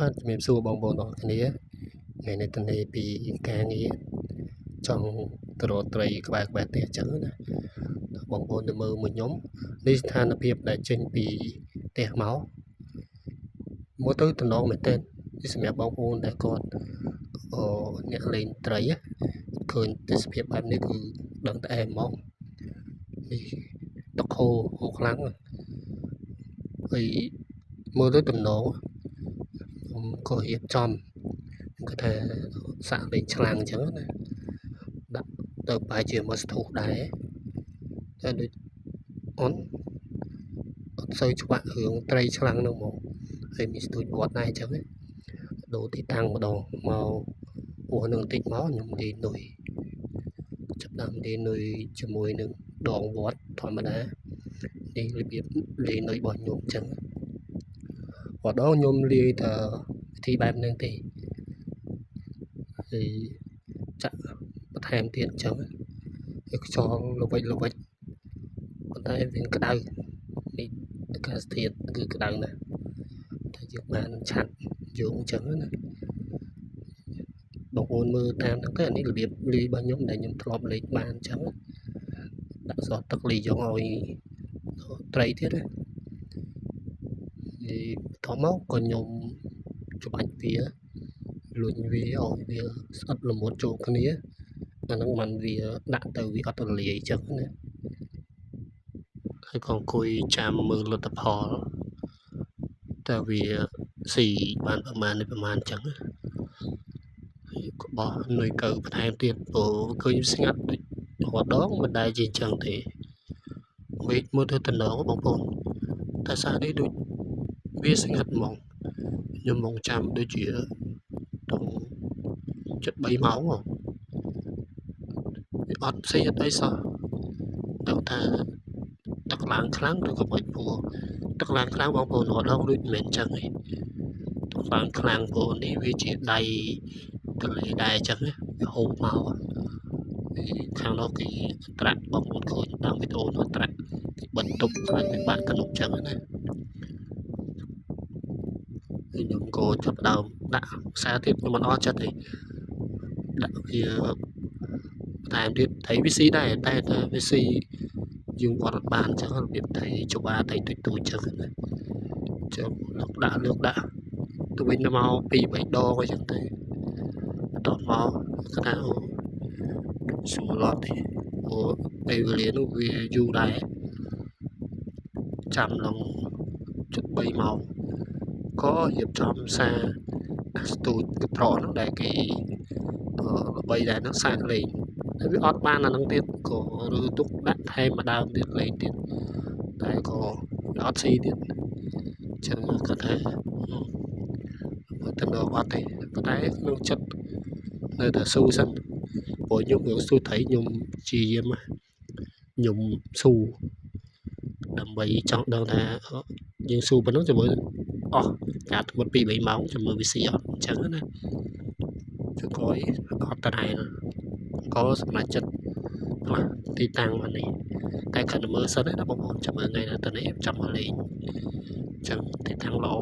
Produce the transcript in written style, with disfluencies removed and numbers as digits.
Bạnជំរាបសួរបងប្អូនអរគ្នាថ្ងៃនេះទន្លេពីការងារចង់ទៅរកត្រីក្បែរផ្ទះអញ្ចឹងណាបងប្អូនទៅមើលមួយខ្ញុំនេះស្ថានភាពដែលចេញពីផ្ទះមកទៅតំណងមែនទែននេះសម្រាប់បងប្អូនដែលគាត់អ្នកលេងត្រីឃើញទេសភាពបែបនេះគឺដឹងតែហ្មងនេះទឹកហូរខ្លាំងហើយមើលទៅតំណងខ្ញុំក៏រៀបចំគាត់ថាសាក់លេងឆ្លាំងអញ្ចឹងណាដាក់ទៅបែរជាមកស្ទុះដែរតែដូចអត់សូវច្បាក់រឿងត្រីឆ្លាំងហ្នឹងហ្មងហើយមានស្ទួយវត្តដែរអញ្ចឹងដូរទីតាំងម្ដងមកពោះនឹងតិចមកខ្ញុំនិយាយនុយចាប់ដើមនិយាយនុយជាមួយនឹងដងវត្តធម្មតានេះរបៀបលេងនុយរបស់ខ្ញុំអញ្ចឹងម្ដងខ្ញុំលាយតែវិធីបែបហ្នឹងទេហើយចាក់បន្ថែមទៀតអញ្ចឹងហើយខ្យល់ល្វិចប៉ុន្តែវាក្តៅនេះអាកាសធាតុគឺក្តៅណាស់តែយើងបានឆាត់យកអញ្ចឹងណាបងប្អូនមើលតាមហ្នឹងទៅអានេះរបៀបលាយរបស់ខ្ញុំដែលខ្ញុំធ្លាប់លេងបានអញ្ចឹងដាក់សតទឹកលីយកឲ្យត្រីទៀតណាហើយបន្តមកក៏ខ្ញុំច្បាច់វាលួចវាឲ្យវាស្អិតល្មុតចូលគ្នាអាហ្នឹងมันវាដាក់ទៅវាអត់រលាយអញ្ចឹងណាហើយក៏អង្គុយចាំមើលលទ្ធផលតើវាស៊ីបានប្រមាណអញ្ចឹងហើយក៏បោះនុយកៅបន្ថែមទៀតព្រោះឃើញស្ងាត់ដូចរាល់ដងមិនដែលជាអញ្ចឹងទេវិញមើលទៅតំណងបងប្អូនតែសារនេះដូចវាស្ងាត់ហ្មងខ្ញុំមកចាំដូចជាដល់ចិត្ត3ម៉ោងវាអត់ផ្សេងអត់អីសោះដល់ថាទឹកឡើងខ្លាំងឬក៏មិនព្រោះទឹកឡើងខ្លាំងបងប្អូនរាល់ដងដូចមិនមែនអញ្ចឹងទេទឹកឡើងខ្លាំងព្រោះនេះវាជាដៃទន្លេដែរអញ្ចឹងវាហូរមកខាងនោះគេត្រាក់បងប្អូនឃើញតាមវីដេអូនោះត្រាក់គេបន្ទប់ខ្លាចវាបាក់ទំនុកអញ្ចឹងណាខ្ញុំក៏ចាប់ដើមដាក់ខ្សែទៀតខ្ញុំមិនអត់ចិត្តទេដាក់វាតែទៀតថៃវាស៊ីដែរតែវាស៊ីយើងវត្តបានអញ្ចឹងរបៀបថៃច្បាថៃទូចអញ្ចឹងណាចាំលើកដាក់ទៅវិញទៅមក2 3ដងអញ្ចឹងទៅបន្តមកគណៈស្រួលអត់ទេព្រោះពេលវេលានោះវាយូរដែរចាំឡងជិត3ម៉ោងក៏រៀបចំសារស្ទូចកត្រកនោះដែលគេល្បីដែរនោះសាកលេងតែវាអត់បានអានឹងទៀតក៏ឬទុកដាក់ថែមម្ដងទៀតលេងទៀតតែក៏អត់ស៊ីទៀតចឹងគាត់ថាទៅដល់អត់ទេប៉ុន្តែក្នុងចិត្តនៅតែស៊ូសិនព្រោះខ្ញុំស៊ូត្រីខ្ញុំជាយាមខ្ញុំស៊ូដើម្បីចង់ដឹងថាយើងស៊ូប៉ុណ្ណឹងជាមួយអស់ការធ្វើ2 3ម៉ោងចាំមើលវាស៊ីអត់អញ្ចឹងណាចុះក្រោយអត់តរ៉ែក៏សម្រាប់ចិត្តខ្លះទីតាំងអានេះតែខិតមើលសិនណាបងប្អូនចាំមើលថ្ងៃណាទៅនេះចាំមកលេងអញ្ចឹងទីតាំងល្អ